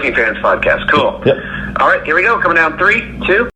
Working Fans Podcast. Cool. Yep. All right, here we go. Coming down 3, 2.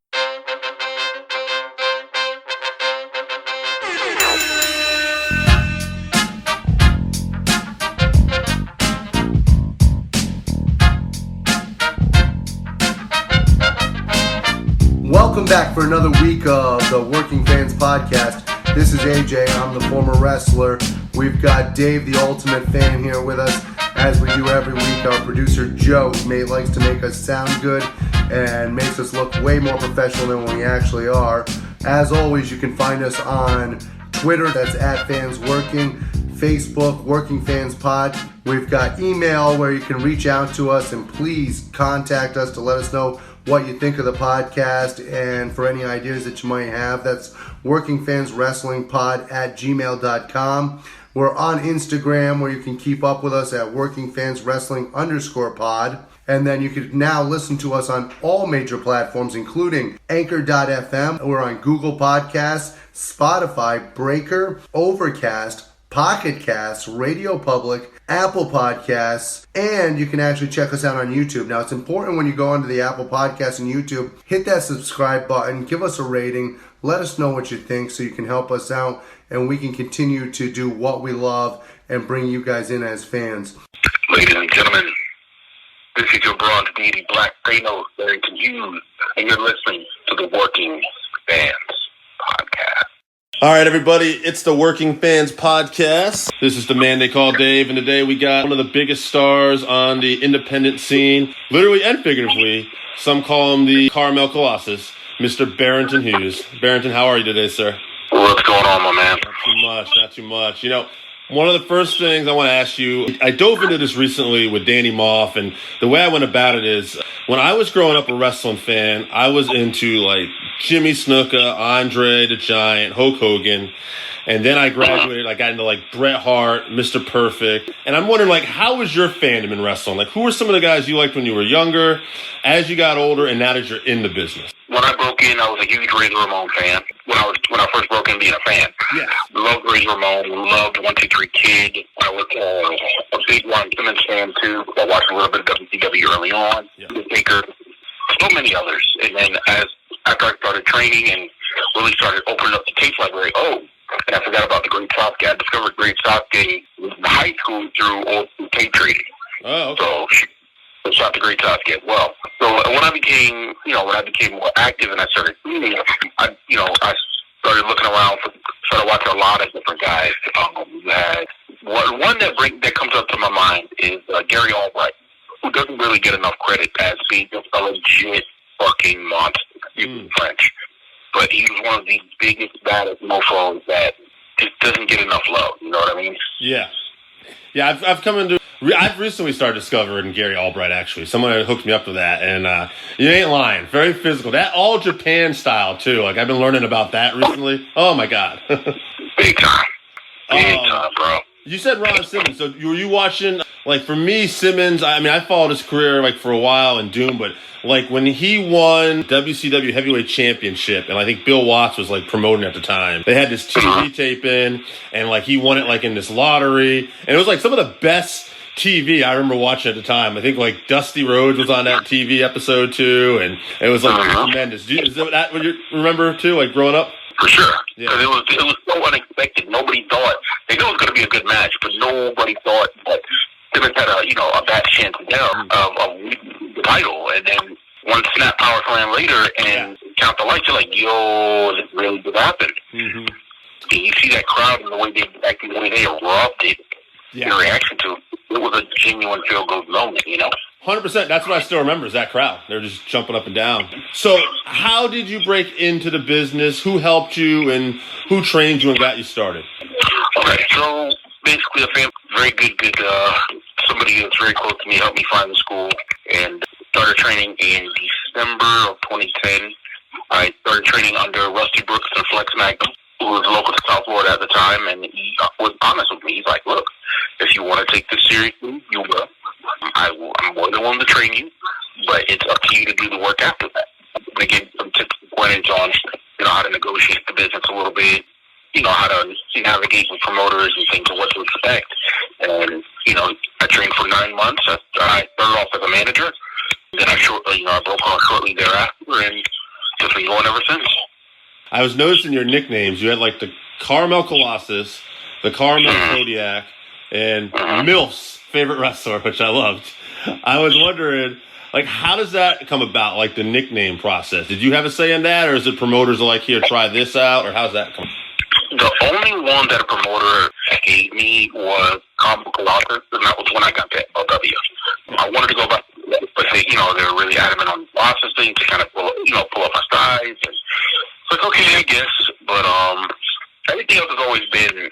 Welcome back for another week of the Working Fans Podcast. This is AJ. I'm the former wrestler. We've got Dave, the ultimate fan, here with us. As we do every week, our producer Joe likes to make us sound good and makes us look way more professional than we actually are. As always, you can find us on Twitter, that's @FansWorking, Facebook, Working Fans Pod. We've got email where you can reach out to us and please contact us to let us know what you think of the podcast and for any ideas that you might have. That's workingfanswrestlingpod@gmail.com. We're on Instagram where you can keep up with us at workingfanswrestling_pod. And then you can now listen to us on all major platforms, including Anchor.fm. We're on Google Podcasts, Spotify, Breaker, Overcast, Pocket Casts, Radio Public, Apple Podcasts, and you can actually check us out on YouTube. Now, it's important when you go onto the Apple Podcasts and YouTube, hit that subscribe button, give us a rating, let us know what you think so you can help us out and we can continue to do what we love and bring you guys in as fans. Ladies and gentlemen, this is your bronze deity, Black Thanos, Barrington Hughes, and you're listening to the Working Fans Podcast. All right, everybody, it's the Working Fans Podcast. This is the man they call Dave, and today we got one of the biggest stars on the independent scene, literally and figuratively. Some call him the Carmel Colossus, Mr. Barrington Hughes. Barrington, how are you today, sir? What's going on, my man? Not too much. You know, one of the first things I want to ask you, I dove into this recently with Danny Moff, and the way I went about it is, when I was growing up a wrestling fan, I was into, like, Jimmy Snuka, Andre the Giant, Hulk Hogan, and then I graduated, I got into, like, Bret Hart, Mr. Perfect, and I'm wondering, like, how was your fandom in wrestling? Like, who were some of the guys you liked when you were younger, as you got older, and now that you're in the business? When I broke in, I was a huge Razor Ramon fan. When I first broke in being a fan, yeah, loved Razor Ramon, loved 1-2-3 Kid. I was a big Ron Simmons fan too. I watched a little bit of WCW early on. Yeah. Baker, so many others. And then after I started training and really started opening up the tape library, and I forgot about the Great Southgate. I discovered Great Southgate in high school through old tape trading. Oh, okay. So shot the Great Southgate well. So when I became more active and I started reading, I started looking around, started watching a lot of different guys. We had one that comes up to my mind is Gary Albright, who doesn't really get enough credit as being a legit fucking monster, in French. But he was one of the biggest, baddest mofos that just doesn't get enough love. You know what I mean? Yeah. Yeah, I've recently started discovering Gary Albright, actually. Someone had hooked me up with that, and you ain't lying. Very physical. That all Japan style, too. Like, I've been learning about that recently. Oh, my God. Big time. Big time, bro. You said Ron Simmons. So were you watching, like, for me, Simmons, I mean, I followed his career, like, for a while in Doom, but, like, when he won WCW Heavyweight Championship, and I think Bill Watts was, like, promoting at the time, they had this TV tape in, and, like, he won it, like, in this lottery, and it was, like, some of the best TV I remember watching at the time. I think, like, Dusty Rhodes was on that TV episode, too, and it was, like, tremendous. Is that what you remember, too, like, growing up? For sure. Because Yeah. it was so unexpected. Nobody thought, they knew it was going to be a good match, but nobody thought that Simmons had a bad chance down of the title. And then one snap power slam later and count the lights, you're like, yo, is it really going to happen? Mm-hmm. And you see that crowd and the way they acted, the way they erupted, their reaction to it. It was a genuine feel-good moment, 100%. That's what I still remember is that crowd. They're just jumping up and down. So how did you break into the business? Who helped you and who trained you and got you started? Okay, so basically a very good, somebody that's very close to me helped me find the school and started training in December of 2010. I started training under Rusty Brooks and Flex Magnum, who was local to South Florida at the time, and he was honest with me. He's like, look, if you want to take this seriously, you will. I'm more than willing to train you, but it's up to you to do the work after that. I'm going to give some tips and pointers on, how to negotiate the business a little bit, how to navigate with promoters and things and what to expect. And, I trained for 9 months. I started off as a manager, Then I broke off shortly thereafter, and just been going ever since. I was noticing your nicknames. You had like the Caramel Colossus, the Caramel Kodiak, and Milf's favorite wrestler, which I loved. I was wondering, like, how does that come about, like the nickname process? Did you have a say in that, or is it promoters are like, here, try this out, or how's that come? The only one that a promoter gave me was Caramel Colossus, and that was when I got to MLW. I wanted to go back, but they were really adamant on the Colossus thing to kind of pull up my size. And it's like, okay, I guess. But everything else has always been,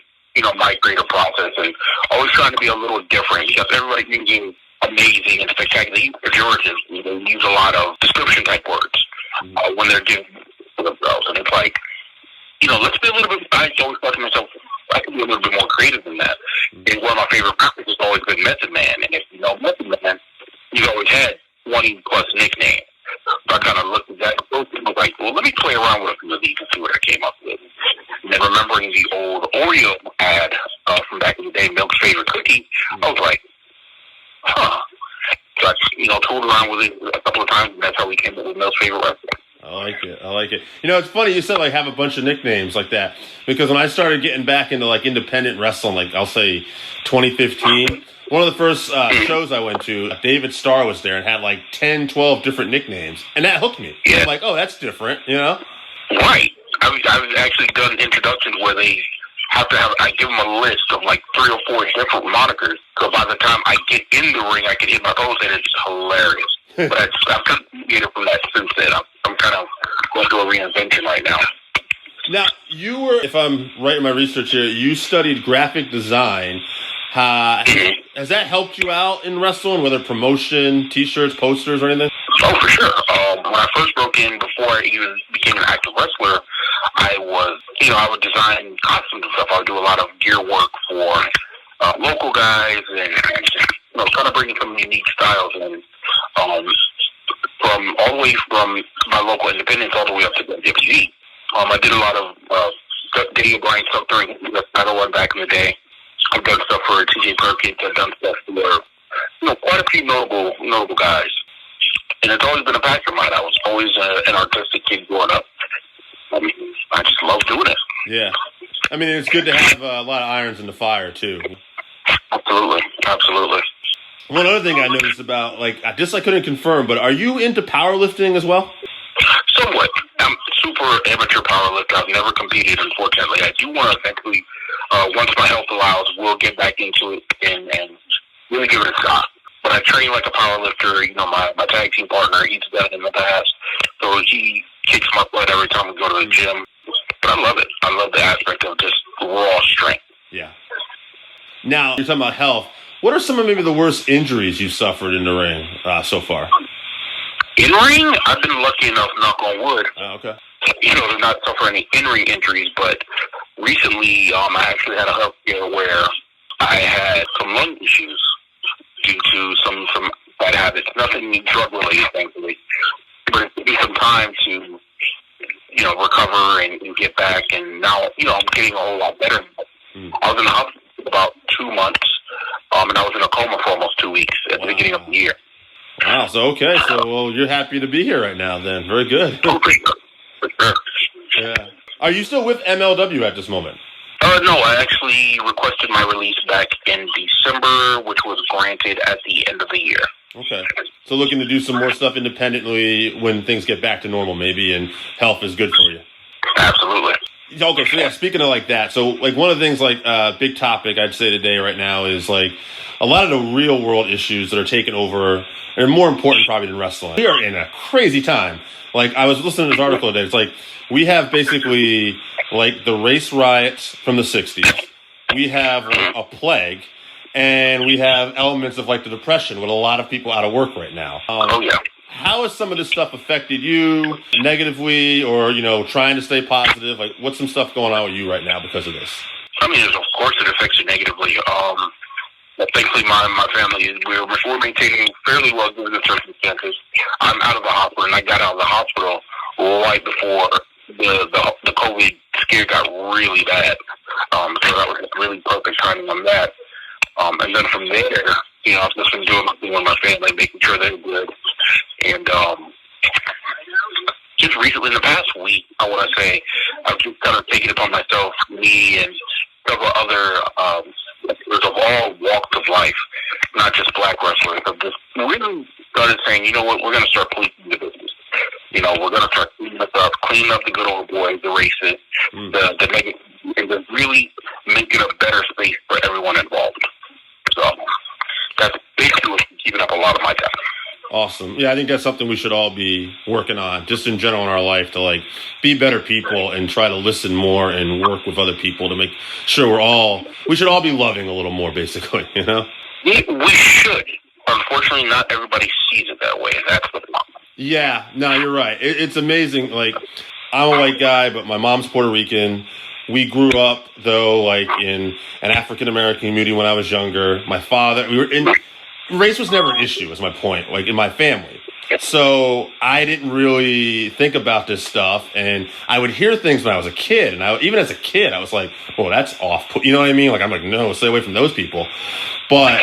my creative process, and always trying to be a little different, because everybody thinking amazing and spectacular. Pejorative, they use a lot of description type words when they're giving themselves, and it's like, let's be a little bit. I always thought to myself, I can be a little bit more creative than that. And one of my favorite practices has always been Method Man, and if you know Method Man, you've always had 20 plus nicknames. So I kind of looked at that and was like, well, let me play around with a few of these and see what I came up with. And then remembering the old Oreo ad from back in the day, Milk's favorite cookie, I was like, huh. So I, tooled around with it a couple of times, and that's how we came up with Milk's favorite wrestler. I like it. It's funny you said, like, have a bunch of nicknames like that, because when I started getting back into, like, independent wrestling, like, I'll say 2015, one of the first shows I went to, David Starr was there and had, like, 10, 12 different nicknames, and that hooked me. Yeah. I'm like, oh, that's different, Right. I've actually done introductions where they have to I give them a list of, like, 3 or 4 different monikers, so by the time I get in the ring, I can hit my post, and it's hilarious. But I've kind of get it from that since then. I'm kind of going through a reinvention right now. Now, you were, if I'm right in my research here, you studied graphic design. Has that helped you out in wrestling, whether promotion, T-shirts, posters, or anything? Oh, for sure. When I first broke in, before I even became an active wrestler, I would design costumes and stuff. I would do a lot of gear work for local guys and trying to bring in some unique styles, and from all the way from my local independents all the way up to the WWE. I did a lot of video grind stuff during the title run back in the day. I've done stuff for TJ Perkins. I've done stuff for quite a few notable guys, and it's always been a passion of mine. I was always an artistic kid growing up. I just love doing it. Yeah, it's good to have a lot of irons in the fire too. Absolutely. One other thing I noticed about, like, I couldn't confirm, but are you into powerlifting as well? Somewhat. I'm super amateur powerlifter. I've never competed, unfortunately. I do want to eventually, once my health allows, we'll get back into it and really give it a shot. But I train like a powerlifter. My tag team partner, he's done it in the past, so he kicks my butt every time we go to the gym. But I love it. I love the aspect of just raw strength. Yeah. Now, you're talking about health. What are some of maybe the worst injuries you've suffered in the ring so far? In ring, I've been lucky enough, knock on wood, okay. To not suffer any in-ring injuries. But recently, I actually had a health scare where I had some lung issues due to some bad habits. Nothing drug-related, thankfully. But it took me some time to, recover and get back. And now, I'm getting a whole lot better. I was in the hospital for about 2 months. And I was in a coma for almost 2 weeks at the beginning of the year. Wow. So you're happy to be here right now then. Very good. For sure. Yeah. Are you still with MLW at this moment? No, I actually requested my release back in December, which was granted at the end of the year. Okay. So looking to do some more stuff independently when things get back to normal maybe and health is good for you. Absolutely. Okay, so yeah, speaking of like that, so like one of the things like big topic I'd say today right now is like a lot of the real world issues that are taking over are more important probably than wrestling. We are in a crazy time. Like I was listening to this article today. It's like we have basically like the race riots from the 60s. We have a plague, and we have elements of like the depression with a lot of people out of work right now. Oh yeah. How has some of this stuff affected you negatively or, trying to stay positive? Like, what's some stuff going on with you right now because of this? Of course it affects you negatively. Thankfully, my family, we're maintaining fairly well given the circumstances. I'm out of the hospital, and I got out of the hospital right before the COVID scare got really bad. So that was really perfect timing on that. And then from there, I've just been doing my thing with my family, making sure they're good. just recently, in the past week, I want to say, I've just kind of taken it upon myself, me and several other wrestlers of all walks of life, not just black wrestlers, have just really started saying, you know what, we're going to start policing the business. You know, we're going to start cleaning up the good old boys, the racists, the negative, and to really make it a better space for everyone involved. So that's basically what's keeping up a lot of my time. Awesome. Yeah, I think that's something we should all be working on, just in general in our life, to like be better people and try to listen more and work with other people to make sure we should all be loving a little more, basically, you know? We should. Unfortunately, not everybody sees it that way, and that's the problem. Yeah, no, you're right. It's amazing. Like, I'm a white guy, but my mom's Puerto Rican. We grew up, though, like in an African-American community when I was younger. My father, race was never an issue, is my point, like in my family. So I didn't really think about this stuff, and I would hear things when I was a kid, and even as a kid, I was like, "Oh, that's off." You know what I mean? Like, I'm like, "No, stay away from those people." But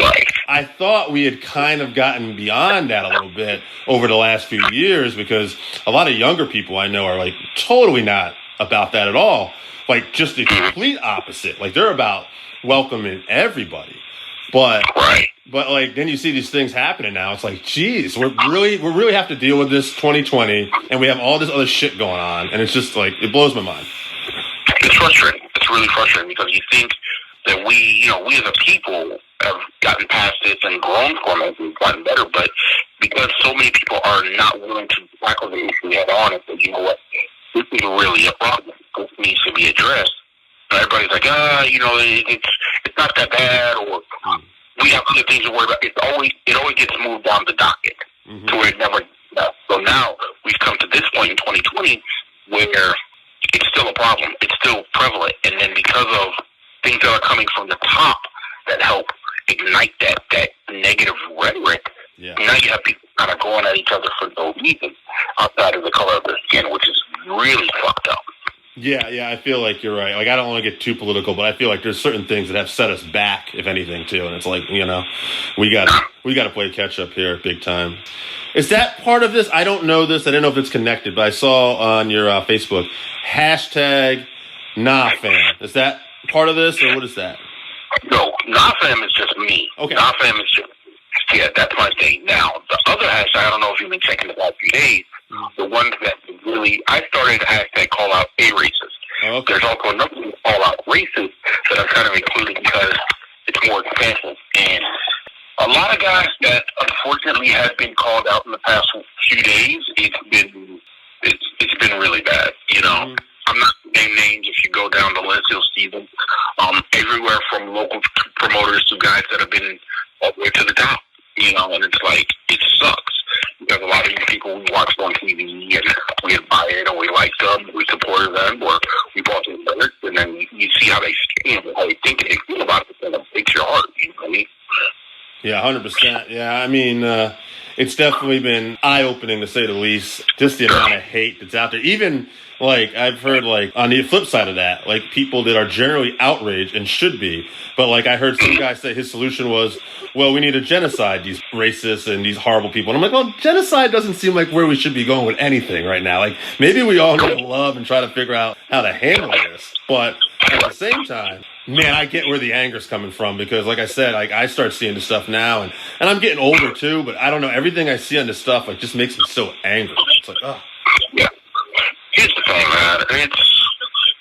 I thought we had kind of gotten beyond that a little bit over the last few years, because a lot of younger people I know are like totally not about that at all. Like, just the complete opposite. Like, they're about welcoming everybody. But like, then you see these things happening now. It's like, geez, we really have to deal with this 2020, and we have all this other shit going on, and it's just like, it blows my mind. It's frustrating. It's really frustrating, because you think that we as a people have gotten past this and grown from it and gotten better, but because so many people are not willing to tackle the issue head on and say, you know what, this is really a problem. This needs to be addressed. And everybody's like, it's not that bad, or we have other things to worry about. It always gets moved down the docket to where it never does. So now we've come to this point in 2020 where it's still a problem. It's still prevalent. And then because of things that are coming from the top that help ignite that negative rhetoric, now you have people kind of going at each other for no reason outside of the color of their skin, which is really fucked up. Yeah, I feel like you're right. Like, I don't want to get too political, but I feel like there's certain things that have set us back, if anything, too. And it's like, you know, we got to play catch up here big time. Is that part of this? I don't know this. I don't know if it's connected, but I saw on your Facebook, #NahFam. Is that part of this, or what is that? No, NahFam is just me. Okay. NahFam is just, that's my thing. Now, the other hashtag, I don't know if you've been checking the last few days, the ones that really, I started a hashtag call out A racist. Oh, okay. There's also another one call out racist that I'm kind of including because it's more expansive. And a lot of guys that unfortunately have been called out in the past few days, it's been really bad. You know, I'm not name names. If you go down the list, you'll see them everywhere, from local promoters to guys that have been all the way to the top. You know, and it's like, it sucks. Because a lot of these people we watched on TV and we admired or we liked them, we supported them, or we bought their merch, and then you see how they stand, how they think and they feel about it, and it breaks your heart. You know what I mean? Yeah, 100%. Yeah, I mean, it's definitely been eye-opening, to say the least, just the amount of hate that's out there. Even, like, I've heard, like, on the flip side of that, like, people that are generally outraged and should be, but, like, I heard some guy say his solution was, well, we need to genocide these racists and these horrible people. And I'm like, well, genocide doesn't seem like where we should be going with anything right now. Like, maybe we all need to love and try to figure out how to handle this. But at the same time, man, I get where the anger's coming from, because, like I said, like, I start seeing this stuff now, and I'm getting older too, but I don't know, everything I see on this stuff, like, just makes me so angry. It's like, oh. Yeah. Here's the thing, man.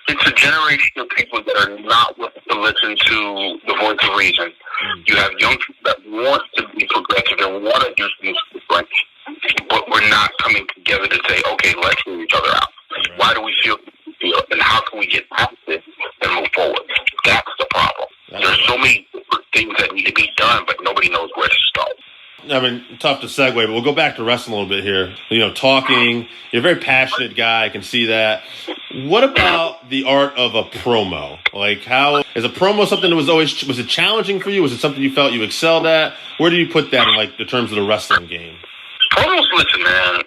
It's a generation of people that are not willing to listen to the voice of reason. You have young people that want to be progressive and want to do things different, but we're not coming together to say, okay, let's hear each other out. Right. Why do we feel, and how can we get past this and move forward? That's the problem. There's so many different things that need to be done, but nobody knows where to start. I mean, tough to segue, but we'll go back to wrestling a little bit here. You know, talking, you're a very passionate guy. I can see that. What about the art of a promo? Like, how is a promo something that was it challenging for you? Was it something you felt you excelled at? Where do you put that in, like, the terms of the wrestling game? Promos, listen, man,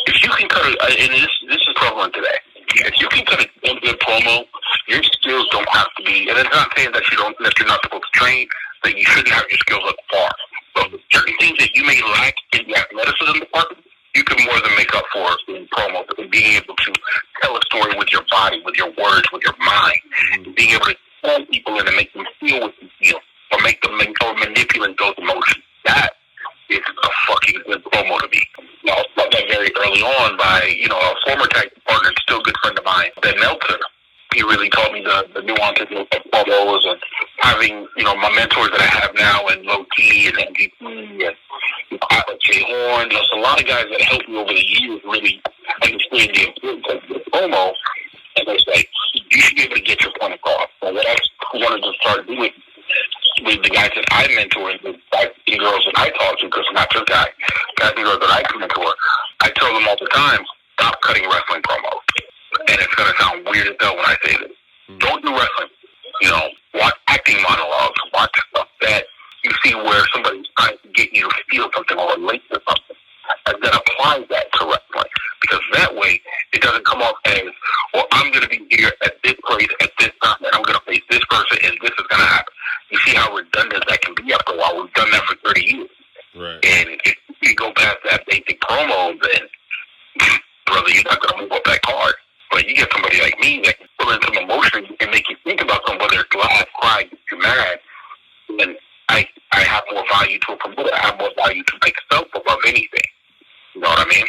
if you can cut it, and this is prevalent today, if you can cut a good promo, your skills don't have to be, and it's not saying that you're not supposed to train, that you shouldn't have your skills up far. But certain things that you may lack in the athleticism department, you can more than make up for in promos and being able to tell a story with your body, with your words, with your mind, being able to pull people in and make them feel what you feel, or make them or manipulate those emotions. That is a fucking good promo to me. I was taught that very early on by, a former tag partner, still a good friend of mine, Ben Meltzer. He really taught me the nuances of promos, and having, my mentors that I have now, and Low T and MVP and Jay Horn. There's a lot of guys that helped me over the years really understand the importance of the promo. And it's like, you should be able to get your point across. So what I wanted to start doing with the guys that I mentor and the guys and girls that I talk to, because I'm not just guys and girls that I mentor, I tell them all the time, stop cutting wrestling promos. And it's going to sound weird as hell when I say this. Don't do wrestling. Watch acting monologues. Watch stuff that you see where somebody's trying to get you to feel something or relate to something. And then apply that to wrestling. Because that way, it doesn't come off as, well, I'm going to be here at this place at this time, and I'm going to face this person, and this is going to happen. You see how redundant that can be after a while. We've done that for 30 years. Right. And if you go past that basic promo, then, brother, you're not going to move up that card. But you get somebody like me that can put in some emotion and make you think about something, whether it's laugh, cry, get you mad, then I have more value to a promoter. I have more value to myself above anything. You know what I mean?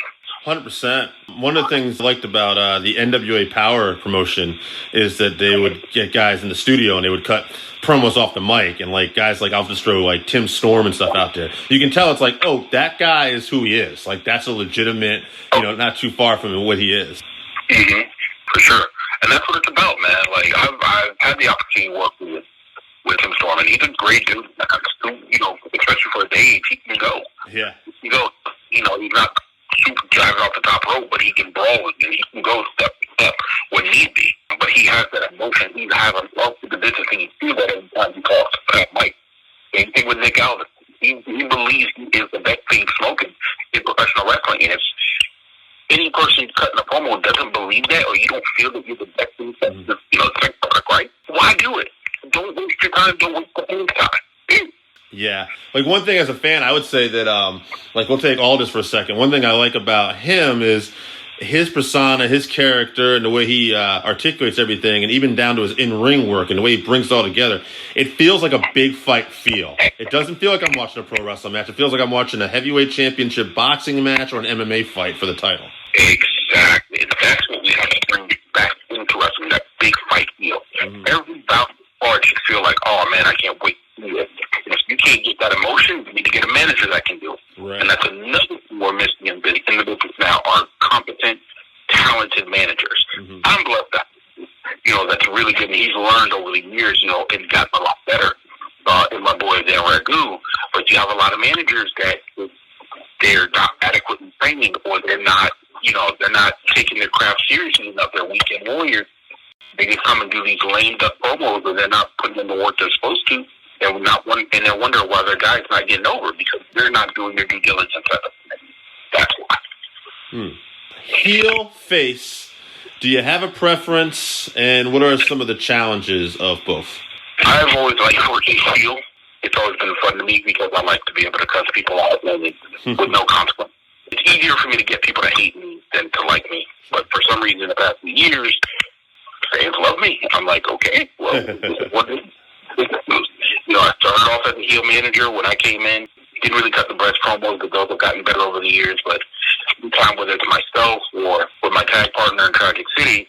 100%. One of the things I liked about the NWA Power promotion is that they would get guys in the studio and they would cut promos off the mic, and like guys like, I'll just throw like Tim Storm and stuff out there. You can tell it's like, oh, that guy is who he is. Like, that's a legitimate, not too far from what he is. Mm-hmm. For sure. And that's what it's about, man. Like, I've had the opportunity to work with Tim Storm, and he's a great dude. Especially for his age, he can go. Yeah. He can go. He's not super driving off the top rope, but he can brawl and he can go step by step when need be. But he has that emotion. He's having love for the business, and you feel that every time he talks. Mike, same thing with Nick Aldis. He believes he is the best thing smoking in professional wrestling, and if any person cutting a promo doesn't believe that, or you don't feel that you're the best thing, it's like, right? Why do it? Don't waste your time. Don't waste the own time. Yeah. Like, one thing as a fan, I would say that, we'll take Aldis for a second. One thing I like about him is his persona, his character, and the way he articulates everything, and even down to his in-ring work and the way he brings it all together. It feels like a big fight feel. It doesn't feel like I'm watching a pro wrestling match. It feels like I'm watching a heavyweight championship boxing match or an MMA fight for the title. Exactly. And that's what we have to bring back into wrestling, that big fight feel. Mm-hmm. Every bout part should feel like, oh, man, I can't wait to do it. If you can't get that emotion, you need to get a manager that can do it. Right. And that's another thing we're missing in the business now, are competent, talented managers. Mm-hmm. I'm blessed that, that's really good. And he's learned over the years, and gotten a lot better in my boy Dan Ragu. But you have a lot of managers that they're not adequately training, or they're not, they're not taking their craft seriously enough. They're weekend warriors. They just come and do these lame duck promos, but they're not putting in the work they're supposed to. And they're wondering why their guy's not getting over, because they're not doing their due diligence. That's why. Heel, face, do you have a preference, and what are some of the challenges of both? I've always liked working heel. It's always been fun to me because I like to be able to cuss people out with no consequence. It's easier for me to get people to hate me than to like me. But for some reason, in the past few years, fans love me. I'm like, okay, well, what is I started off as a heel manager when I came in. Didn't really cut the breast promos, but those have gotten better over the years. But anytime, whether it's myself or with my tag partner in Tragic City,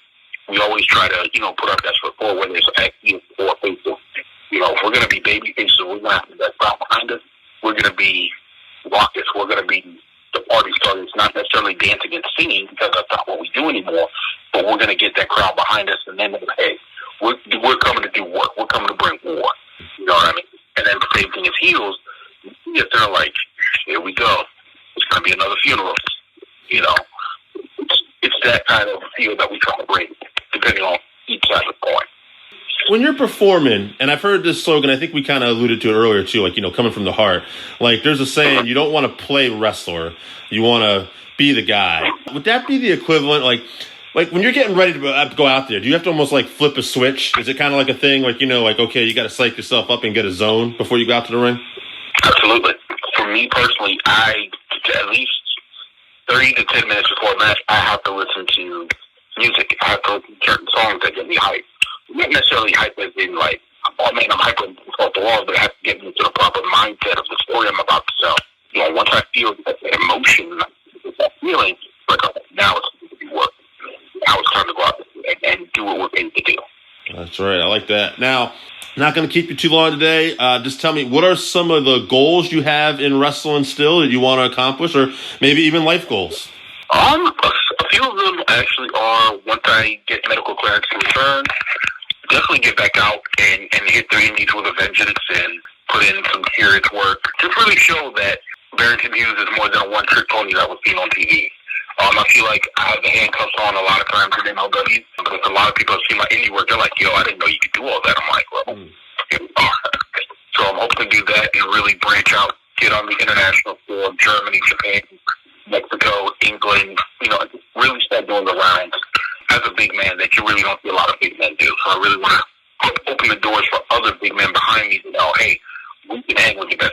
we always try to, put our best foot forward, whether it's heel or face. If we're going to be baby faces, we're going to have that crowd behind us. We're going to be raucous. We're going to be the party starters, not necessarily dancing and singing, because that's not what we do anymore. But we're going to get that crowd behind us, and then, hey, we're coming to do work. We're coming to bring war. You know what I mean? And then the same thing as heels. Yes, they're like, here we go. It's going to be another funeral. It's that kind of feel that we try to bring, depending on each side of the coin. When you're performing, and I've heard this slogan, I think we kind of alluded to it earlier too, like, coming from the heart. Like, there's a saying, you don't want to play wrestler, you want to be the guy. Would that be the equivalent, like when you're getting ready to go out there, do you have to almost like flip a switch? Is it kind of like a thing, like, okay, you got to psych yourself up and get a zone before you go out to the ring? Absolutely. For me personally, at least 30 30 to 10 minutes before a match, I have to listen to music. I have to listen to certain songs that get me hyped. Not necessarily hyped as in like, oh man, I'm hyped off the walls, but it has to get me to the proper mindset of the story I'm about to tell. You know, once I feel that emotion, that feeling, like, oh, now it's going to be work. Now it's time to go out and do what we're paid to do. That's right. I like that. Now, not going to keep you too long today. Just tell me, what are some of the goals you have in wrestling still that you want to accomplish, or maybe even life goals? A few of them actually are, once I get medical clearance to return, definitely get back out and hit the indies with a vengeance and put in some serious work to really show that Barrington Hughes is more than a one-trick pony that was seen on TV. I feel like I have the handcuffs on a lot of times in MLW, because a lot of people have seen my indie work. They're like, yo, I didn't know you could do all that. I'm like, well, so I'm hoping to do that and really branch out, get on the international tour, Germany, Japan, Mexico, England, you know, really start doing the rounds as a big man that you really don't see a lot of big men do. So I really want to open the doors for other big men behind me to know, hey, we can hang with the best.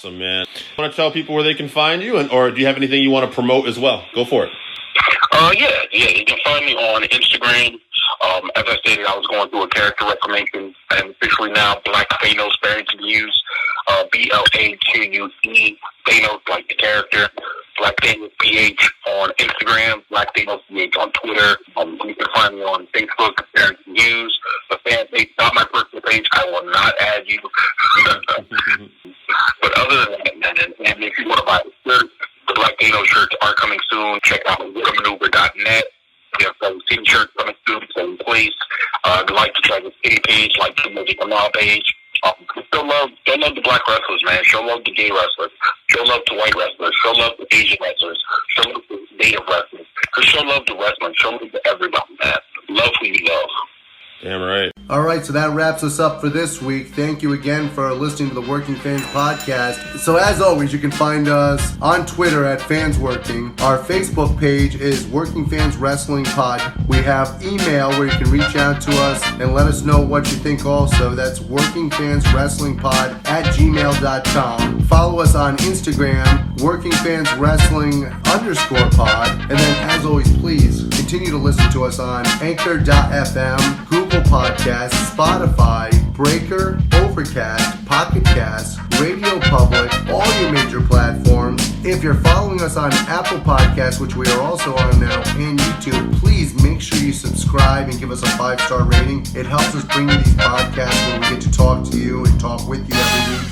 So, man, want to tell people where they can find you, or do you have anything you want to promote as well? Go for it. Yeah. You can find me on Instagram. As I stated, I was going through a character reformation. I'm officially now Black Thanos Barrington Hughes, BLAQUE, Thanos like the character. Black Thanos PH on Instagram, Black Thanos PH on Twitter. You can find me on Facebook, Barrington Hughes. The fan page, not my personal page. I will not add you. But other than that, and if you want to buy a shirt, the Black Thanos shirts are coming soon. Check out whatamaneuver.net. We have 17 shirts coming soon, same place. Like to check the city page, like the Magic Canal page. Show love to black wrestlers, man. Show love to gay wrestlers. Show love to white wrestlers. Show love to Asian wrestlers. Show love to native wrestlers. Just show love to wrestling. Show love to everybody, man. Love who you love. Damn right. All right, so that wraps us up for this week. Thank you again for listening to the Working Fans Podcast. So as always, you can find us on Twitter at FansWorking. Our Facebook page is Working Fans Wrestling Pod. We have email where you can reach out to us and let us know what you think also. That's workingfanswrestlingpod@gmail.com. Follow us on Instagram, workingfanswrestling_pod. And then as always, please continue to listen to us on Anchor.fm, Google Podcasts, Spotify, Breaker, Overcast, Pocket Cast, Radio Public, all your major platforms. If you're following us on Apple Podcasts, which we are also on now, and YouTube, please make sure you subscribe and give us a 5-star rating. It helps us bring you these podcasts where we get to talk to you and talk with you every week.